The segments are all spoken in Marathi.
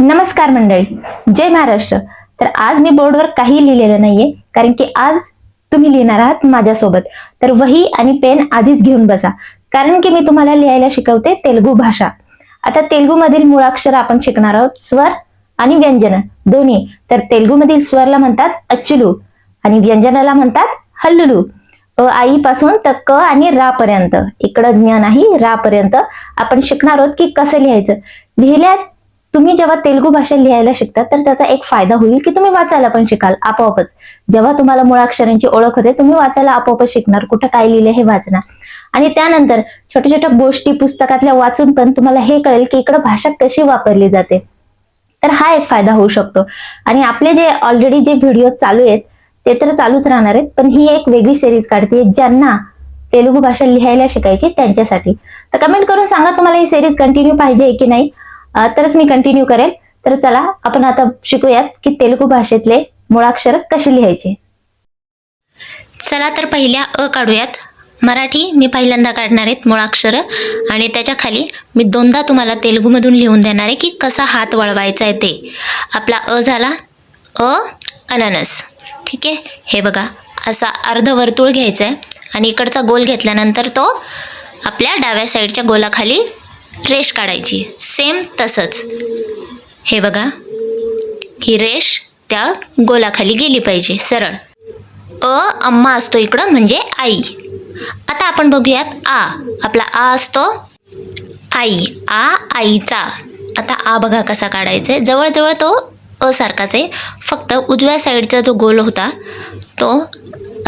नमस्कार मंडळी, जय महाराष्ट्र. तर आज मी बोर्डवर काही लिहिलेलं नाहीये, कारण की आज तुम्ही लिहिणार आहात माझ्यासोबत. तर वही आणि पेन आधीच घेऊन बसा, कारण की मी तुम्हाला लिहायला शिकवते तेलुगू भाषा. आता तेलुगू मधील मुळाक्षर आपण शिकणार आहोत, स्वर आणि व्यंजन दोन्ही. तर तेलुगू मधील स्वरला म्हणतात अच्चुलू आणि व्यंजनाला म्हणतात हल्लुलू. आई पासून तर क आणि रा पर्यंत इकडं ज्ञान आहे. रा पर्यंत आपण शिकणार आहोत की कसं लिहायचं. लिहिल्यात तुम्ही जेव्हा तेलुगू भाषा लिहायला शिकता तर त्याचा एक फायदा होईल की तुम्ही वाचायला पण शिकाल आपोआपच. जेव्हा तुम्हाला मुळाक्षरांची ओळख होते तुम्ही वाचायला आपोआपच शिकणार, कुठं काय लिहिलं हे वाचणार. आणि त्यानंतर छोट्या छोट्या गोष्टी पुस्तकातल्या वाचून पण तुम्हाला हे कळेल की इकडं भाषा कशी वापरली जाते. तर हा एक फायदा होऊ शकतो. आणि आपले जे ऑलरेडी जे व्हिडिओ चालू आहेत ते तर चालूच राहणार आहेत, पण ही एक वेगळी सिरीज काढते ज्यांना तेलुगू भाषा लिहायला शिकायची त्यांच्यासाठी. तर कमेंट करून सांगा तुम्हाला ही सिरीज कंटिन्यू पाहिजे की नाही, तरच मी कंटिन्यू करेल. तर चला आपण आता शिकूयात की तेलुगू भाषेतले मुळाक्षर कसे लिहायचे. चला तर पहिल्या अ काढूयात. मराठी मी पहिल्यांदा काढणार आहेत मुळाक्षर, आणि त्याच्या खाली मी दोनदा तुम्हाला तेलुगूमधून लिहून देणार आहे की कसा हात वळवायचा आहे ते. आपला अ झाला अ अननस. ठीक आहे, हे बघा असा अर्धवर्तुळ घ्यायचा आहे आणि इकडचा गोल घेतल्यानंतर तो आपल्या डाव्या साईडच्या गोलाखाली रेष काढायची. सेम तसंच हे बघा, ही रेष त्या गोलाखाली गेली पाहिजे सरळ. अम्मा असतो इकडं म्हणजे आई. आता आपण बघूयात आ. आपला आ असतो आई. आईचा. आता आ बघा कसा काढायचा आहे. जवळजवळ तो अ सारखाच आहे, फक्त उजव्या साईडचा जो गोल होता तो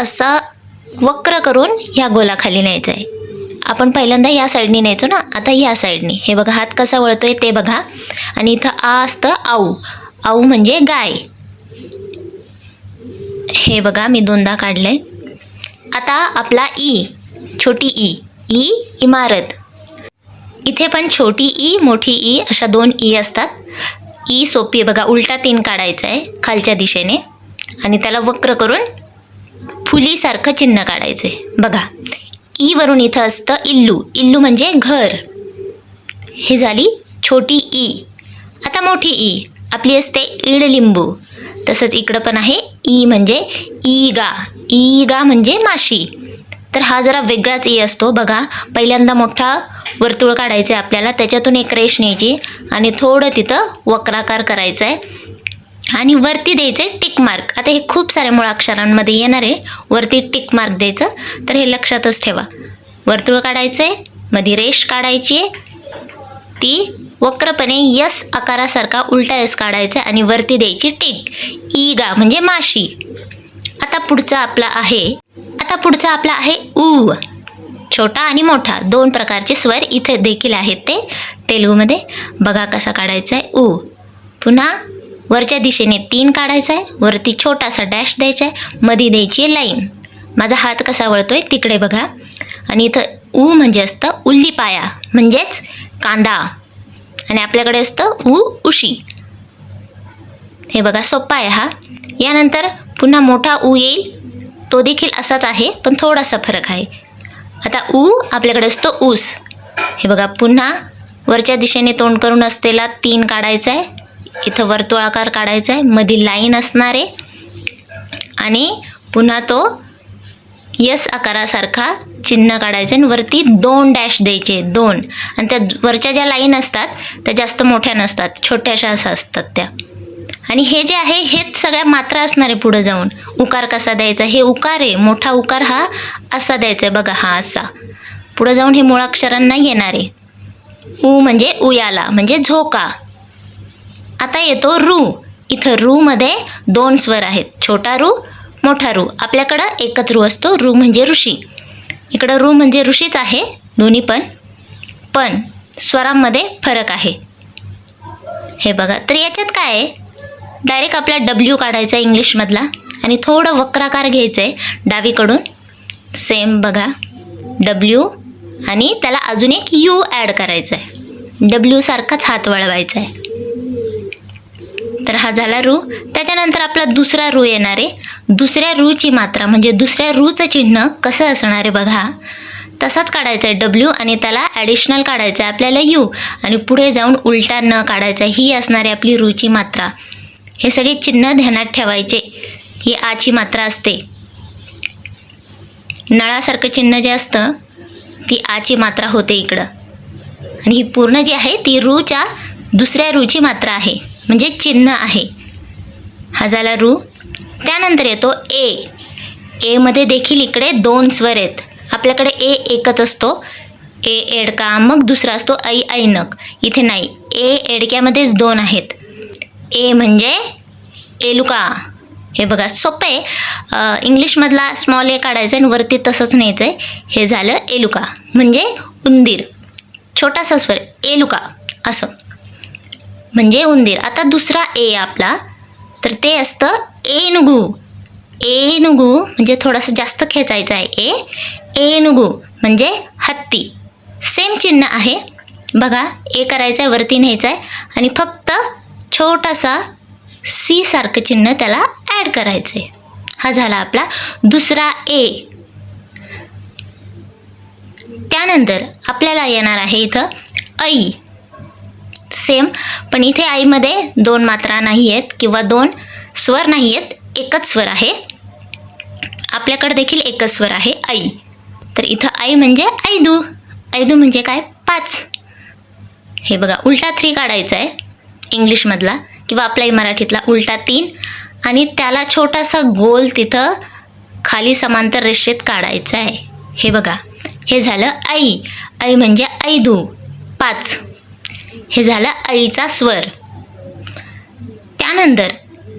असा वक्र करून ह्या गोलाखाली न्यायचा आहे. आपण पहिल्यांदा या साईडनी न्यायचो ना, आता या साईडनी. हे बघा हात कसा वळतोय ते बघा. आणि इथं आ असतं आऊ. आऊ म्हणजे गाय. हे बघा मी दोनदा काढलंय. आता आपला ई, छोटी ई इमारत. इथे पण छोटी ई मोठी ई अशा दोन ई असतात. ई सोपी आहे बघा, उलटा 3 काढायचा आहे खालच्या दिशेने आणि त्याला वक्र करून फुलीसारखं चिन्ह काढायचं आहे बघा. ई वरून इथं असतं इल्लू. इल्लू म्हणजे घर. ही झाली छोटी ई. आता मोठी ई आपली असते इडलिंबू. तसंच इकडं पण आहे ई म्हणजे ईगा. ईगा म्हणजे माशी. तर हा जरा वेगळाच ई असतो बघा. पहिल्यांदा मोठा वर्तुळ काढायचं आहे आपल्याला, त्याच्यातून एक रेष न्यायची आणि थोडं तिथं वक्राकार करायचा आहे आणि वरती द्यायचं आहे टिक मार्क. आता हे खूप साऱ्या मुळाक्षरांमध्ये येणार आहे वरती टिक मार्क द्यायचं, तर हे लक्षातच ठेवा. वर्तुळ काढायचं आहे, मध्ये रेष काढायची आहे, ती वक्रपणे यस आकारासारखा उलटा यस काढायचा आणि वरती द्यायची टिक. ईगा म्हणजे माशी. आता पुढचा आपला आहे ऊ. छोटा आणि मोठा दोन प्रकारचे स्वर इथे देखील आहेत ते तेलुगूमध्ये. बघा कसा काढायचा आहे ऊ. पुन्हा वरच्या दिशेने 3 काढायचा आहे, वरती छोटासा डॅश द्यायचा आहे, मध्ये द्यायची लाईन. माझा हात कसा वळतोय तिकडे बघा. आणि इथं ऊ म्हणजे असतं उल्लीपाया म्हणजेच कांदा, आणि आपल्याकडे असतं उशी. हे बघा सोप्पा आहे हा. यानंतर पुन्हा मोठा ऊ येईल, तो देखील असाच आहे पण थोडासा फरक आहे. आता ऊ आपल्याकडे असतो ऊस. हे बघा पुन्हा वरच्या दिशेने तोंड करून असलेला 3 काढायचा आहे, इथं वर्तुळाकार काढायचा आहे, मध्ये लाईन असणार आहे आणि पुन्हा तो यस आकारासारखा चिन्ह काढायचं आणि वरती 2 डॅश द्यायचे 2. आणि त्या वरच्या ज्या लाईन असतात त्या जास्त मोठ्या नसतात, छोट्याशा असं असतात त्या. आणि हे जे आहे हेच सगळ्या मात्रा असणार आहे पुढे जाऊन. उकार कसा द्यायचा, हे उकार आहे, मोठा उकार हा असा द्यायचा आहे बघा, हा असा. पुढे जाऊन हे मुळाक्षरांना येणार आहे. ऊ म्हणजे उयाला म्हणजे झोका. आता येतो रू. इथं रू मध्ये 2 स्वर आहेत, छोटा रू मोठा रू. आपल्याकडं एकच रू असतो, रू म्हणजे ऋषी. इकडं रू म्हणजे ऋषीच आहे दोन्ही पण स्वरांमध्ये फरक आहे. हे बघा, तर याच्यात काय आहे, डायरेक्ट आपला डब्ल्यू काढायचा इंग्लिशमधला आणि थोडं वक्राकार घ्यायचं आहे डावीकडून. सेम बघा डब्ल्यू आणि त्याला अजून एक यू ॲड करायचा आहे. डब्ल्यू सारखाच हात वळवायचा आहे. तर हा झाला रू. त्याच्यानंतर आपला दुसरा रू येणार आहे. दुसऱ्या रूची मात्रा म्हणजे दुसऱ्या रूचं चिन्ह कसं असणार आहे बघा. तसाच काढायचा आहे डब्ल्यू आणि त्याला ॲडिशनल काढायचं आहे आपल्याला यू आणि पुढे जाऊन उलटा न काढायचा. ही असणार आहे आपली रूची मात्रा. हे सगळे चिन्ह ध्यानात ठेवायचे. ही आची मात्रा असते. नळासारखं चिन्ह जे असतं ती आची मात्रा होते इकडं आणि ही पूर्ण जी आहे ती रूच्या दुसऱ्या रूची मात्रा आहे म्हणजे चिन्ह आहे. हा झाला रू. त्यानंतर येतो ए. एमध्ये देखील इकडे 2 स्वर आहेत. आपल्याकडे ए एकच असतो, ए एडका, मग दुसरा असतो ऐ ऐनक. इथे नाही, ए एडक्यामध्येच 2 आहेत. ए म्हणजे एलुका. हे बघा सोपं आहे. इंग्लिशमधला स्मॉल ए काढायचं आहे आणि वरती तसंच न्यायचं आहे. हे झालं एलुका म्हणजे उंदीर. छोटासा स्वर एलुका असं म्हणजे उंदीर. आता दुसरा ए आपला तर ते असतं एनुगू. एनुगू म्हणजे थोडंसं जास्त खेचायचं आहे. एनुगू म्हणजे हत्ती. सेम चिन्ह आहे बघा. ए करायचं आहे, वरती न्यायचं आहे आणि फक्त छोटासा सी सारखं चिन्ह त्याला ॲड करायचं आहे. हा झाला आपला दुसरा ए. त्यानंतर आपल्याला येणार आहे इथं ऐ. सेम, पण इथे आईमध्ये 2 मात्रा नाही आहेत किंवा 2 स्वर नाही आहेत, एकच स्वर आहे. आपल्याकडे देखील एकच स्वर आहे ऐ. तर इथं ऐ म्हणजे ऐदू. ऐदू म्हणजे काय 5. हे बघा उलटा 3 काढायचा आहे इंग्लिशमधला किंवा आपल्याही मराठीतला उलटा 3 आणि त्याला छोटासा गोल तिथं खाली समांतर रेषेत काढायचा आहे. हे बघा हे झालं ऐ. ऐ म्हणजे ऐदू 5. हे झालं ऐचा स्वर. त्यानंतर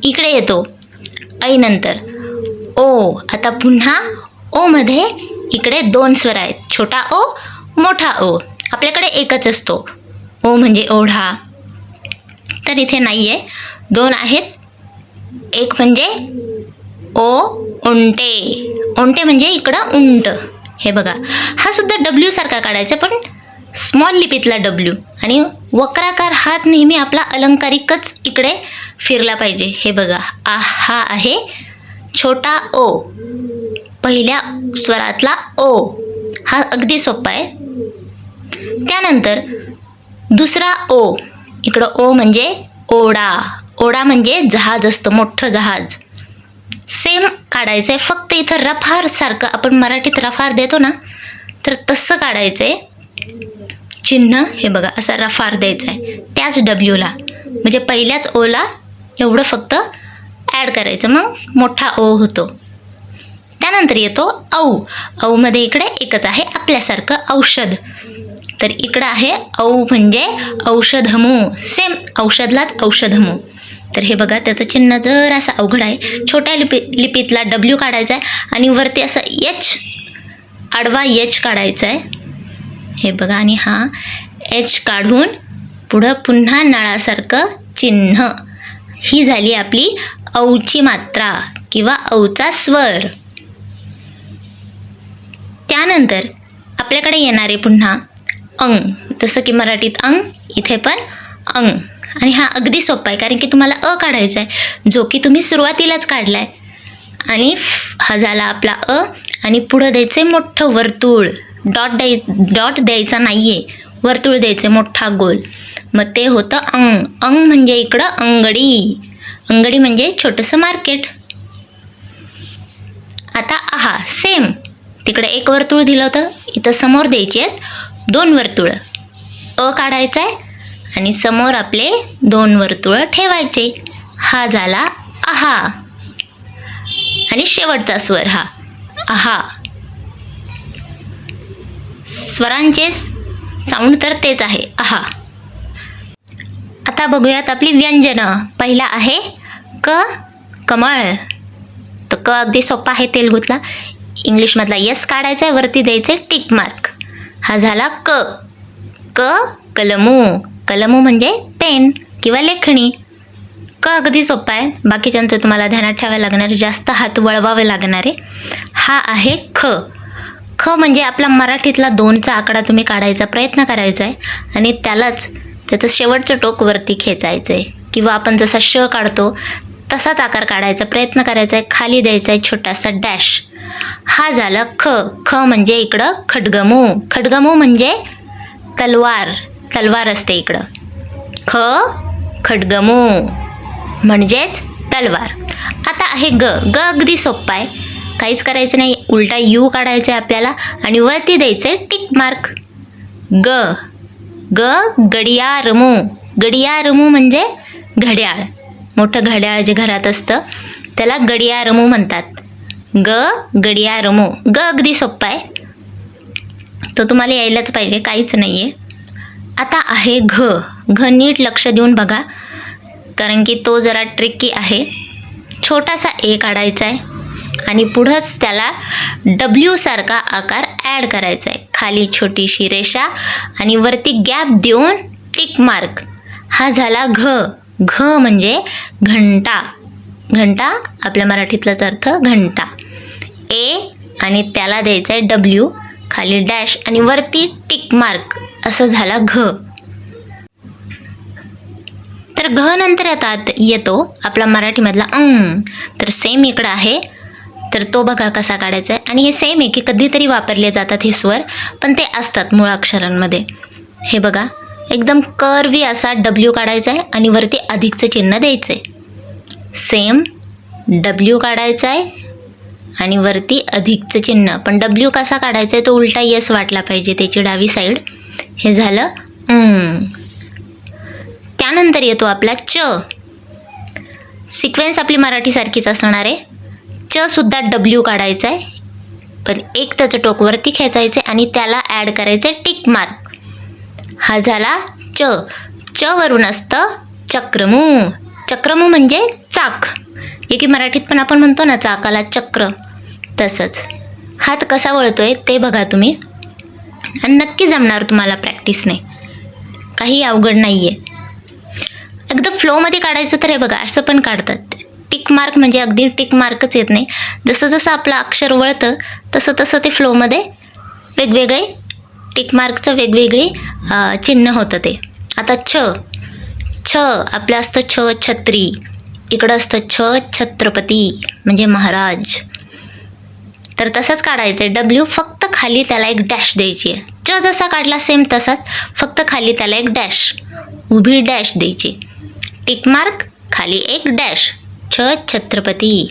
इकडे येतो ऐ नंतर ओ. आता पुन्हा ओमध्ये इकडे 2 स्वर आहेत, छोटा ओ मोठा ओ. आपल्याकडे एकच असतो, ओ म्हणजे ओढा. तर इथे नाही आहे, 2 आहेत. एक म्हणजे ओ उंटे. उंटे म्हणजे इकडं उंट. हे बघा हा सुद्धा डब्ल्यू सारखा काढायचा पण स्मॉल लिपीतला डब्ल्यू आणि वक्राकार हात नेहमी आपला अलंकारिकच इकडे फिरला पाहिजे. हे बघा हा आहे छोटा ओ, पहिल्या स्वरातला ओ. हा अगदी सोपा आहे. त्यानंतर दुसरा ओ. इकडं ओ म्हणजे ओढा. ओढा म्हणजे जहाज असतं, मोठं जहाज. सेम काढायचं आहे, फक्त इथं रफार सारखं आपण मराठीत रफार देतो ना तर तसं काढायचं आहे चिन्ह. हे बघा असा रफार द्यायचा आहे त्याच डब्ल्यूला, म्हणजे पहिल्याच ओला एवढं फक्त ॲड करायचं, मग मोठा ओ होतो. त्यानंतर येतो औ. औमध्ये इकडे एकच आहे आपल्यासारखं औषध. तर इकडं आहे औ म्हणजे औषधमू. सेम औषधलाच औषधमू. तर हे बघा त्याचं चिन्ह जर असं अवघड आहे. छोट्या लिपीतला डब्ल्यू काढायचा आहे आणि वरती असं एच, आडवा एच काढायचा आहे. हे बघा आणि हा एच काढून पुढं पुन्हा नळासारखं चिन्ह. ही झाली आपली औची मात्रा किंवा औचा स्वर. त्यानंतर आपल्याकडे येणारे पुन्हा अंग. जसं की मराठीत अंग, इथे पण अंग. आणि हा अगदी सोपा आहे कारण की तुम्हाला अ काढायचा आहे जो की तुम्ही सुरुवातीलाच काढला आहे. आणि हा झाला आपला अ आणि पुढं द्यायचं आहे मोठं वर्तुळ. डॉट द्यायचा नाही आहे, वर्तुळ द्यायचं मोठा गोल. मग ते होतं अंग. अंग म्हणजे इकडं अंगडी. अंगडी म्हणजे छोटंसं मार्केट. आता आहा सेम. तिकडे एक वर्तुळ दिलं होतं, इथं समोर द्यायचे आहेत 2 वर्तुळं. अ काढायचा आहे आणि समोर आपले 2 वर्तुळं ठेवायचे. हा झाला आहा. आणि शेवटचा स्वर हा आहा. स्वरांचे साऊंड तर तेच आहे आहा. आता बघूयात आपली व्यंजनं. पहिला आहे क, कमळ. तर क अगदी सोपा आहे तेलुगुतला. इंग्लिशमधला यस काढायचा आहे, वरती द्यायचे टिक मार्क. हा झाला क. क कलमू. कलमू म्हणजे पेन किंवा लेखणी. क अगदी सोपा आहे. बाकीच्यांचं तुम्हाला ध्यानात ठेवायला लागणार, जास्त हात वळवावे लागणारे. हा आहे ख. ख म्हणजे आपला मराठीतला 2चा आकडा तुम्ही काढायचा प्रयत्न करायचा आहे आणि त्यालाच त्याचं शेवटचं टोक वरती खेचायचं आहे किंवा आपण जसा श काढतो तसाच आकार काढायचा प्रयत्न करायचा आहे. खाली द्यायचा आहे छोटासा डॅश. हा झाला ख. ख म्हणजे इकडं खड्गमू. खड्गमू म्हणजे तलवार. तलवार असते इकडं. ख खड्गमू म्हणजेच तलवार. आता आहे ग. ग अगदी सोप्पा आहे. काहीच करायचं नाही. उलटा यू काढायचा आहे आपल्याला आणि वरती द्यायचं आहे टिक मार्क. ग. ग गडियारमू. गडियारमू म्हणजे घड्याळ. मोठं घड्याळ जे घरात असतं त्याला गडियारमू म्हणतात. ग गडियारमू. ग अगदी सोप्पा आहे. तो तुम्हाला यायलाच पाहिजे. काहीच नाही आहे. आता आहे घ. घ नीट लक्ष देऊन बघा कारण की तो जरा ट्रिकी आहे. छोटासा ए काढायचा आहे आणि पुढंच त्याला डब्ल्यू सारखा आकार ॲड करायचा आहे. खाली छोटीशी रेषा आणि वरती गॅप देऊन टिक मार्क. हा झाला घ. घ म्हणजे घंटा. घंटा आपल्या मराठीतलाच अर्थ घंटा. ए आणि त्याला द्यायचा आहे डब्ल्यू, खाली डॅश आणि वरती टिक मार्क. असं झाला घ. तर घ नंतर येतो आपला मराठीमधला अंग. तर सेम इकडं आहे. तर तो बघा कसा काढायचा आहे. आणि हे सेम आहे की कधीतरी वापरले जातात हे स्वर, पण ते असतात मुळाक्षरांमध्ये. हे बघा एकदम कर्वी असा डब्ल्यू काढायचा आहे आणि वरती अधिकचं चिन्ह द्यायचं आहे. सेम डब्ल्यू काढायचा आहे आणि वरती अधिकचं चिन्ह. पण डब्ल्यू कसा काढायचा आहे तो उलटा यस वाटला पाहिजे त्याची डावी साईड. हे झालं त्यानंतर येतो आपला च. सिक्वेन्स आपली मराठीसारखीच असणार आहे. च सुद्धा डब्ल्यू काढायचा आहे पण एक त्याचं टोक वरती खेचायचं आणि त्याला ॲड करायचं टिक मार्क. हा झाला च. च वरून असतं चक्रमू. चक्रमू म्हणजे चाक. जे की मराठीत पण आपण म्हणतो ना चाकाला चक्र, तसंच. हात कसा वळतोय ते बघा तुम्ही आणि नक्की जमणार तुम्हाला प्रॅक्टिसने. काही अवघड नाही आहे. एकदम फ्लोमध्ये काढायचं तर हे बघा असं पण काढतात. टिक मार्क म्हणजे अगदी टिक मार्कच येत नाही. जसं जसं आपलं अक्षर वळतं तसं तसं ते फ्लोमध्ये वेगवेगळे टिक मार्कचं वेगवेगळी चिन्ह होतं ते. आता छ. छ आपलं असतं छ छत्री. इकडं असतं छ छत्रपती म्हणजे महाराज. तर तसंच काढायचं आहे. डब्ल्यू फक्त खाली त्याला एक डॅश द्यायची आहे. च जसा काढला सेम तसाच, फक्त खाली त्याला एक डॅश, उभी डॅश द्यायची. टिक मार्क खाली एक डॅश. छ छत्रपती.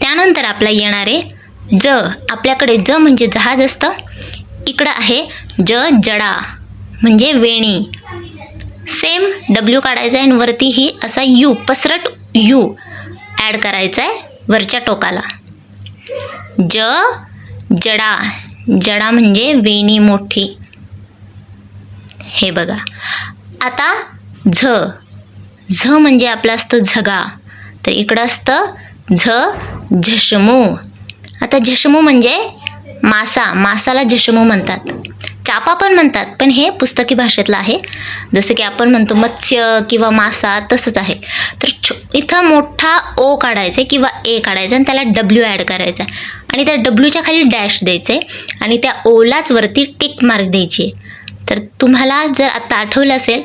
त्यानंतर आपला येणारे ज. आपल्याकडे ज म्हणजे जहाज असतं. इकडं आहे ज जडा म्हणजे वेणी. सेम डब्ल्यू काढायचा आहे आणि वरती ही असा यू पसरट यू ॲड करायचा आहे वरच्या टोकाला. ज जडा. जडा म्हणजे वेणी मोठी. हे बघा. आता झ. झ म्हणजे आपलं असतं झगा. तर इकडं असतं झ झशमू. आता झशमू म्हणजे मासा. मासाला झशमू म्हणतात. चापा पण म्हणतात पण हे पुस्तकी भाषेतलं आहे. जसं की आपण म्हणतो मत्स्य किंवा मासा तसंच आहे. तर इथं मोठा ओ काढायचा आहे किंवा ए काढायचा आणि त्याला डब्ल्यू ॲड करायचा आणि त्या डब्ल्यूच्या खाली डॅश द्यायचं आहे आणि त्या ओलाच वरती टिक मार्क द्यायची आहे. तर तुम्हाला जर आता आठवलं असेल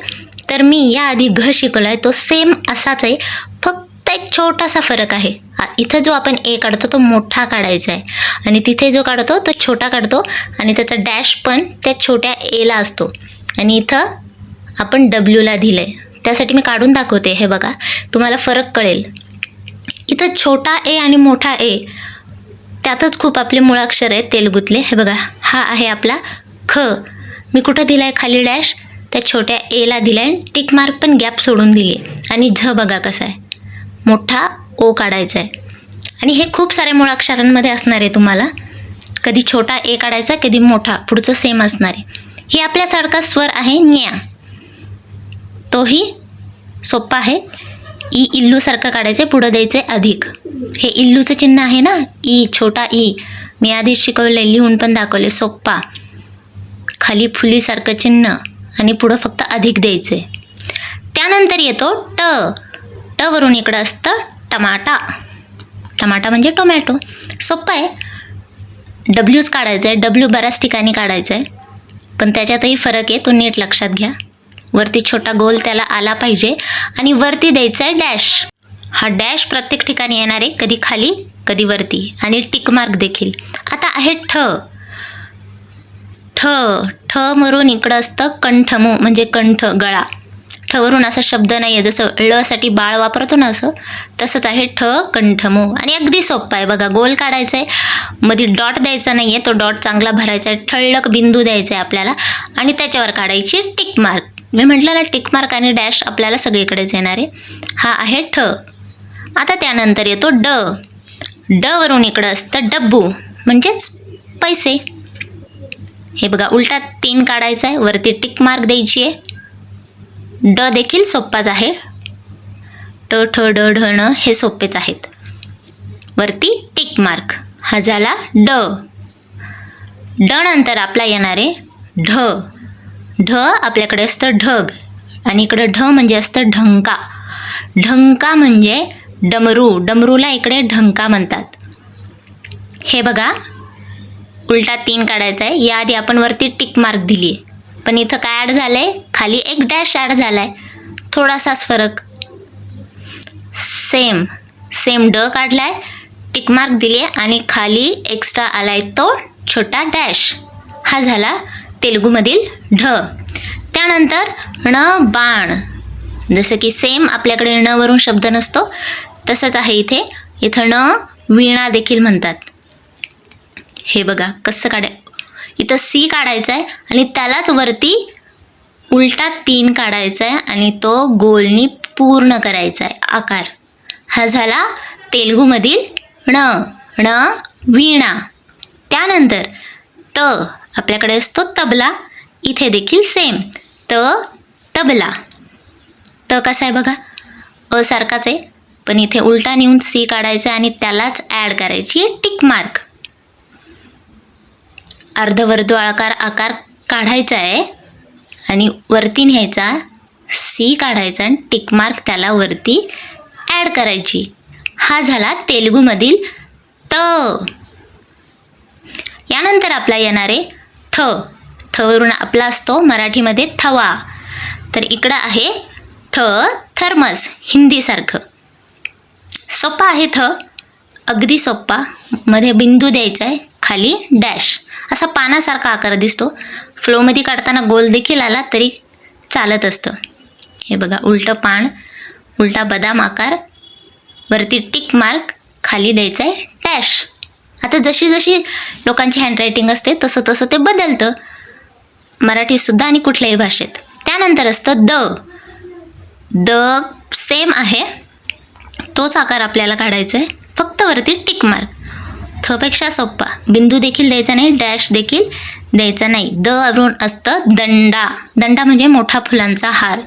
तर मी याआधी घ शिकवला आहे तो सेम असाच आहे. फक्त एक छोटासा फरक आहे. इथं जो आपण ए काढतो तो मोठा काढायचा आहे आणि तिथे जो काढतो तो छोटा काढतो आणि त्याचा डॅश पण त्या छोट्या एला असतो आणि इथं आपण डब्ल्यूला दिलं आहे. त्यासाठी मी काढून दाखवते. हे बघा तुम्हाला फरक कळेल. इथं छोटा ए आणि मोठा ए त्यातच खूप आपले मुळाक्षर आहेत तेलुगूतले. हे बघा हा आहे आपला ख. मी कुठं दिला आहे खाली डॅश, त्या छोट्या एला दिला आहे. टिक मार्क पण गॅप सोडून दिली आहे. आणि झ बघा कसा आहे, मोठा ओ काढायचा आहे. आणि हे खूप साऱ्या मुळाक्षरांमध्ये असणार आहे तुम्हाला. कधी छोटा ए काढायचा, कधी मोठा, पुढचं सेम असणार आहे. ही आपल्यासारखा स्वर आहे न्या. तोही सोप्पा आहे. ई इल्लूसारखं काढायचं आहे, पुढं द्यायचं आहे अधिक. हे इल्लूचं चिन्ह आहे ना, ई छोटा ई. मी आधीच शिकवले, लिहून पण दाखवले. सोप्पा, खाली फुलीसारखं चिन्ह आणि पुढं फक्त अधिक द्यायचं आहे. त्यानंतर येतो ट. ट वरून इकडं असतं टमाटा. टमाटा म्हणजे टोमॅटो. सोप्पा आहे. डब्ल्यूच काढायचं आहे. डब्ल्यू बऱ्याच ठिकाणी काढायचं आहे पण त्याच्यातही फरक आहे, तो नीट लक्षात घ्या. वरती छोटा गोल त्याला आला पाहिजे आणि वरती द्यायचा आहे डॅश. हा डॅश प्रत्येक ठिकाणी येणार आहे, कधी खाली कधी वरती आणि टिक मार्क देखील. आता आहे ठ. ठ ठ वरून इकडं असतं कंठमू म्हणजे कंठ गळा. ठ वरून असा शब्द नाही आहे, जसं ळ साठी बाळ वापरतो ना असं, तसंच आहे ठ कंठमू. आणि अगदी सोपं आहे बघा. गोल काढायचा आहे, मध्ये डॉट द्यायचा नाही आहे, तो डॉट चांगला भरायचा आहे, ठळक बिंदू द्यायचा आहे आपल्याला आणि त्याच्यावर काढायची टिक मार्क. मी म्हटलं ना टिक मार्क आणि डॅश आपल्याला सगळीकडेच येणार आहे. हा आहे ठ. आता त्यानंतर येतो ड. ड वरून इकडं असतं डब्बू म्हणजेच पैसे. हे बघा उलटा 3 काढायचा आहे, वरती टिक मार्क द्यायची आहे. ड देखील सोप्पाच आहे. ट ठ ड ढ ण हे सोपेच आहेत. वरती टिक मार्क. हा झाला ड. ड नंतर आपला येणारे ढ. ढ आपल्याकडे असतं ढग आणि इकडं ढ म्हणजे असतं ढंका. ढंका म्हणजे डमरू. डमरूला इकडे ढंका म्हणतात. हे बघा उलटा 3 काढायचा आहे. याआधी आपण वरती टिक मार्क दिली आहे, पण इथं काय ॲड झालं आहे, खाली एक डॅश ॲड झाला आहे, थोडासाच फरक. सेम ड काढला आहे, टिक मार्क दिली आहे आणि खाली एक्स्ट्रा आला आहे तो छोटा डॅश. हा झाला तेलुगूमधील ढ. त्यानंतर ण बाण. जसं की सेम आपल्याकडे ण वरून शब्द नसतो तसंच आहे इथे. इथं ण वीणा देखील म्हणतात. हे बघा कसं इथं सी काढायचा आहे आणि त्यालाच वरती उलटा 3 काढायचा आहे आणि तो गोलनी पूर्ण करायचा आहे आकार. हा झाला तेलुगूमधील ण वीणा. त्यानंतर त आपल्याकडे असतो तबला. इथे देखील सेम तबला. त कसा आहे बघा, अ सारखाच आहे, पण इथे उलटा नेऊन सी काढायचा आणि त्यालाच ॲड करायची टिक मार्क. अर्धवर्तुळाकार आकार काढायचा आहे आणि वरती न्यायचा, सी काढायचा आणि टिक मार्क त्याला वरती ॲड करायची. हा झाला तेलुगूमधील त. यानंतर आपला येणारे थ. थ वरून आपला असतो मराठीमध्ये थवा. तर इकडं आहे थ थर्मस हिंदीसारखं. सोपा आहे थ, अगदी सोप्पा. मध्ये बिंदू द्यायचा आहे, खाली डॅश. असा पानासारखा आकार दिसतो. फ्लोमध्ये काढताना गोल देखील आला तरी चालत असतं. हे बघा उलटं पान, उलटा बदाम आकार, वरती टिक मार्क, खाली द्यायचा आहे डॅश. आता जशी जशी लोकांची हँडरायटिंग असते तसं तसं ते बदलतं, मराठीतसुद्धा आणि कुठल्याही भाषेत. त्यानंतर असतं द. द सेम आहे, तोच आकार आपल्याला काढायचा आहे, फक्त वरती टिक मार्क. थपेक्षा सोप्पा. बिंदू देखील द्यायचा नाही, डॅश देखील द्यायचा नाही. द वरून असतं दंडा. दंडा म्हणजे मोठा फुलांचा हार,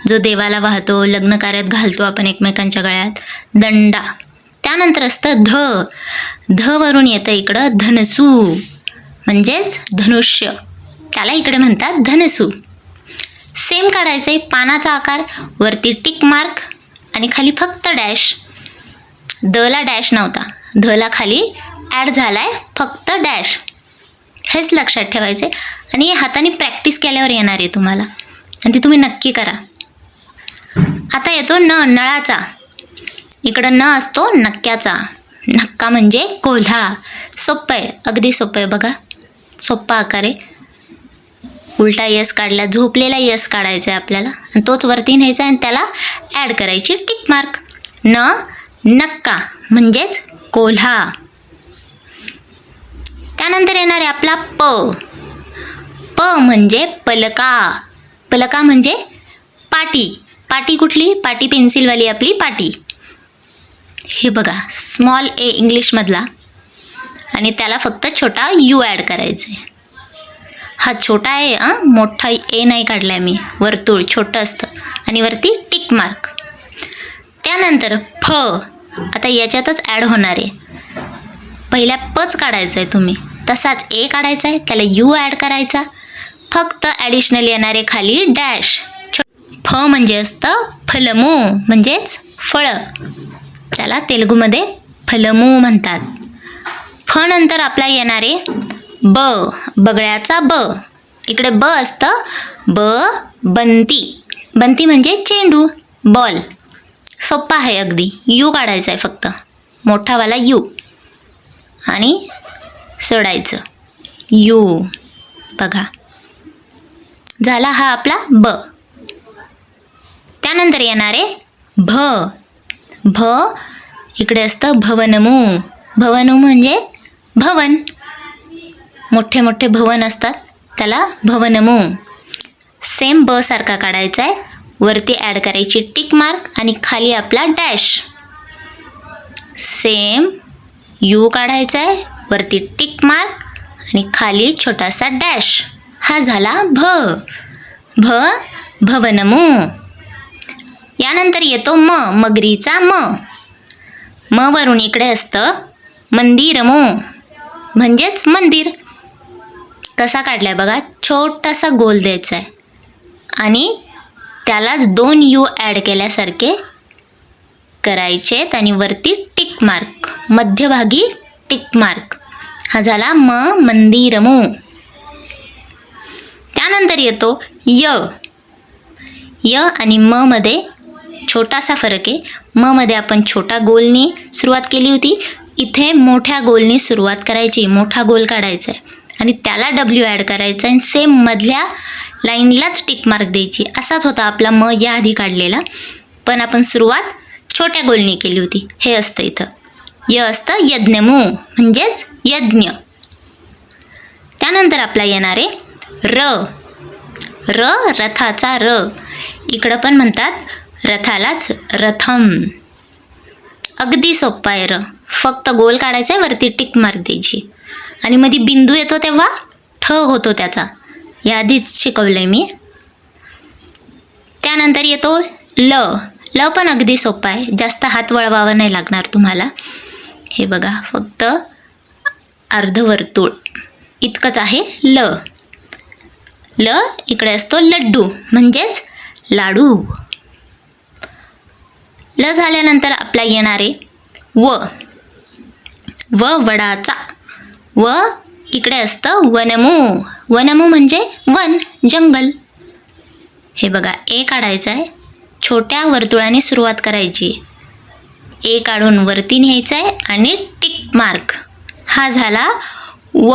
जो देवाला वाहतो, लग्न कार्यात घालतो आपण एकमेकांच्या गळ्यात, दंडा. त्यानंतर असतं ध. ध वरून येतं इकडं धनसू म्हणजेच धनुष्य, त्याला इकडे म्हणतात धनसू. सेम काढायचं आहे, पानाचा आकार, वरती टिक मार्क आणि खाली फक्त डॅश. दला डॅश नव्हता, धला खाली ॲड झाला आहे फक्त डॅश. हेच लक्षात ठेवायचे आणि हाताने प्रॅक्टिस केल्यावर येणार आहे तुम्हाला, आणि ती तुम्ही नक्की करा. आता येतो नळाचा. इकडं न असतो नक्क्याचा. नक्का म्हणजे कोल्हा. सोपं आहे, अगदी सोपं आहे बघा, सोप्पा आकार आहे. उलटा यस काढला, झोपलेला यस काढायचा आहे आपल्याला आणि तोच वरती न्यायचा आणि त्याला ॲड करायची टिक मार्क. नक्का म्हणजेच कोल्हा. त्यानंतर येणार आहे आपला प. प म्हणजे पलका. पलका म्हणजे पाटी. पाटी कुठली? पाटी पेन्सिलवाली आपली पाटी. हे बघा स्मॉल ए इंग्लिशमधला आणि त्याला फक्त छोटा यू ॲड करायचं आहे. हा छोटा आहे, मोठा ए नाही काढला आहे मी, वर्तुळ छोटं असतं आणि वरती टिक मार्क. त्यानंतर फ. आता याच्यातच ॲड होणार आहे. पहिल्या पच काढायचं आहे तुम्ही, तसाच ए काढायचा आहे, त्याला यू ॲड करायचा, फक्त ॲडिशनल येणारे खाली डॅश. फ म्हणजे असतं फलमू म्हणजेच फळं, त्याला तेलुगूमध्ये फलमू म्हणतात. फ नंतर आपला येणारे ब. बगळ्याचा ब. इकडे ब असतं बंती. बंती म्हणजे चेंडू, बॉल. सोप्पा आहे अगदी. यू काढायचा आहे फक्त, मोठावाला यू. आणि सोडायचं यू. बघा झाला हा आपला ब. त्यानंतर येणारे भ. भ इकडे असतं भवनमू. भवनमू म्हणजे भवन. मोठे मोठे भवन असतात त्याला भवनमू. सेम ब सारखा काढायचा आहे. वरती ॲड करायची टिक मार्क आणि खाली आपला डॅश. सेम यू काढायचा आहे, वरती टिक मार्क आणि खाली छोटासा डॅश. हा झाला भ. भ भवनमू. यानंतर येतो म. मगरीचा म. म वरून इकडे असतं मंदिरमू म्हणजेच मंदिर. कसा काढलाय बघा, छोटासा गोल द्यायचा आहे आणि त्यालाच 2 यू ॲड केल्यासारखे करायचेत आणि वरती टिक मार्क, मध्यभागी टिक मार्क. हा झाला म मंदिरमू. त्यानंतर येतो य. य आणि म मध्ये छोटासा फरक आहे. म मध्ये आपण छोटा गोलनी सुरुवात केली होती, इथे मोठ्या गोलनी सुरुवात करायची. मोठा गोल काढायचा आहे आणि त्याला डब्ल्यू ॲड करायचा आणि सेम मधल्या लाईनलाच टिक मार्क द्यायची. असाच होता आपला म याआधी काढलेला, पण आपण सुरुवात छोट्या गोलनी केली होती. हे असतं इथं. य असतं यज्ञमू म्हणजेच यज्ञ. त्यानंतर आपला येणारे र. र रथाचा र. इकडं पण म्हणतात रथालाच रथम. अगदी सोप्पा आहे र. फक्त गोल काढायचा आहे, वरती टिक मार्क द्यायची आणि मध्ये बिंदू येतो तेव्हा ठ होतो त्याचा. याआधीच शिकवलंय मी. त्यानंतर येतो ल. ल पण अगदी सोपा आहे, जास्त हात वळवावा नाही लागणार तुम्हाला. हे बघा फक्त अर्धवर्तुळ इतकंच आहे ल. ल इकडे असतो लड्डू म्हणजेच लाडू. ल झाल्यानंतर आपला येणारे व. व वडाचा. व इकडे असतं वनमू. वनमू म्हणजे वन, जंगल. हे बघा ए काढायचा आहे, छोट्या वर्तुळाने सुरुवात करायची. ए काढून वरती न्यायचं आहे आणि टिक मार्क. हा झाला व.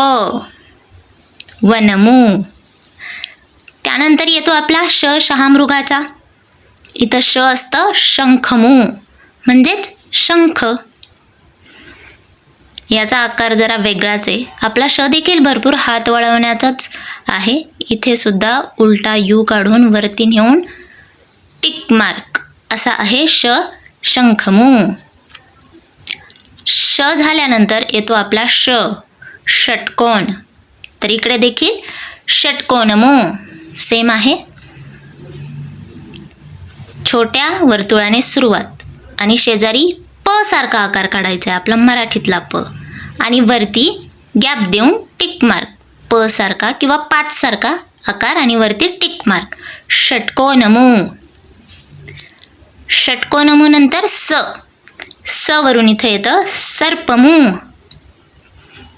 वनमू. त्यानंतर येतो आपला श. शहामृगाचा. इथं श असतं शंखमू म्हणजेच शंख. याचा आकार जरा वेगळाच आहे. आपला श देखील भरपूर हात वळवण्याचाच आहे. इथे सुद्धा उलटा यू काढून वरती नेऊन टिक मार्क असा आहे श. शंखमू. श झाल्यानंतर येतो आपला ष. षटकोन. तर इकडे देखील षटकोनमू सेम आहे. छोट्या वर्तुळाने सुरुवात आणि शेजारी प सारखा आकार काढायचा आहे आपला मराठीतला प आणि वरती गॅप देऊन टिक मार्क. प सारखा किंवा 5 सारखा आकार आणि वरती टिक मार्क. षटकोनमू. षटकोनमू नंतर स. स वरून इथं येतं सर्पमू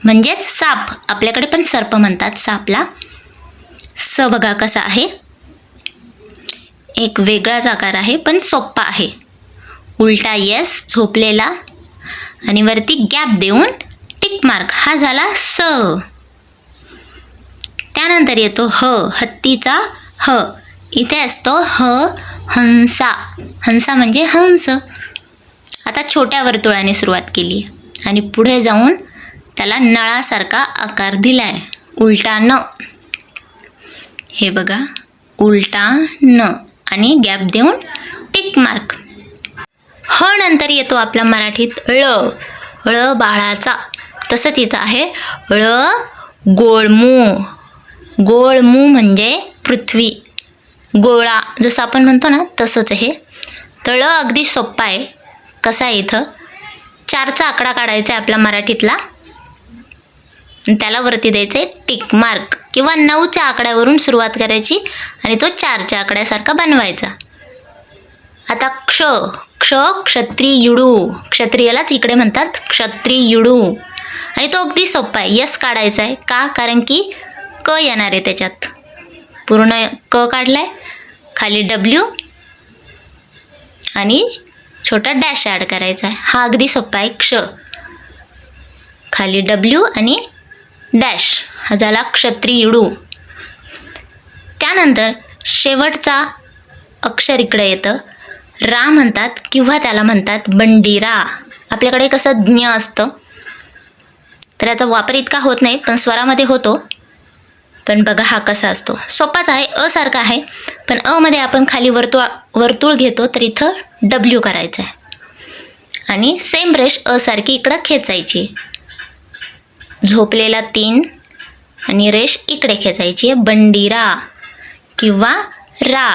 म्हणजेच साप. आपल्याकडे पण सर्प म्हणतात सापला. स बघा कसा आहे, एक वेगळाच आकार आहे पण सोप्पा आहे. उलटा येस झोपलेला आणि वरती गॅप देऊन टिक मार्क. हा झाला स. त्यानंतर येतो ह. हत्तीचा ह. इथे असतो ह. हंसा. हंसा म्हणजे हंस. आता छोट्या वर्तुळाने सुरुवात केली आणि पुढे जाऊन त्याला नळासारखा आकार दिलाय. उलटा न. हे बघा उलटा न आणि गॅप देऊन टिक मार्क. ह नंतर येतो आपला मराठीत ळ. ळ बाळाचा. तसंच इथं आहे ळ गोळमू. गोळमू म्हणजे पृथ्वी, गोळा जसं आपण म्हणतो ना तसंच आहे. तर ळ अगदी सोप्पा आहे. कसा आहे इथं 4चा आकडा काढायचा आहे आपला मराठीतला, त्याला वरती द्यायचे टिक मार्क किंवा 9च्या आकड्यावरून सुरुवात करायची आणि तो 4च्या आकड्यासारखा बनवायचा. आता क्ष. क्ष क्षत्रियुडू. क्षत्रियलाच इकडे म्हणतात क्षत्रियुडू आणि तो अगदी सोपा आहे. यस काढायचा आहे. का? कारण की क येणार आहे त्याच्यात. पूर्ण क काढलाय, खाली डब्ल्यू आणि छोटा डॅश ॲड करायचा आहे. हा अगदी सोपा आहे क्ष. खाली डब्ल्यू आणि डॅश हा झाला क्षत्रियुडू. त्यानंतर शेवटचा अक्षर इकडे येतं. रा म्हणतात किंवा त्याला म्हणतात बंडिरा. आपल्याकडे कसं ज्ञ असतं तर याचा वापर इतका होत नाही, पण स्वरामध्ये होतो. पण बघा हा कसा असतो, सोपाच आहे, अ सारखा आहे, पण अ मध्ये आपण खाली वर्तुळ घेतो तर इथं डब्ल्यू करायचं आहे आणि सेम रेष अ सारखी इकडं खेचायची. झोपलेला 3 आणि रेष इकडे खेचायची आहे. बंडिरा किंवा रा.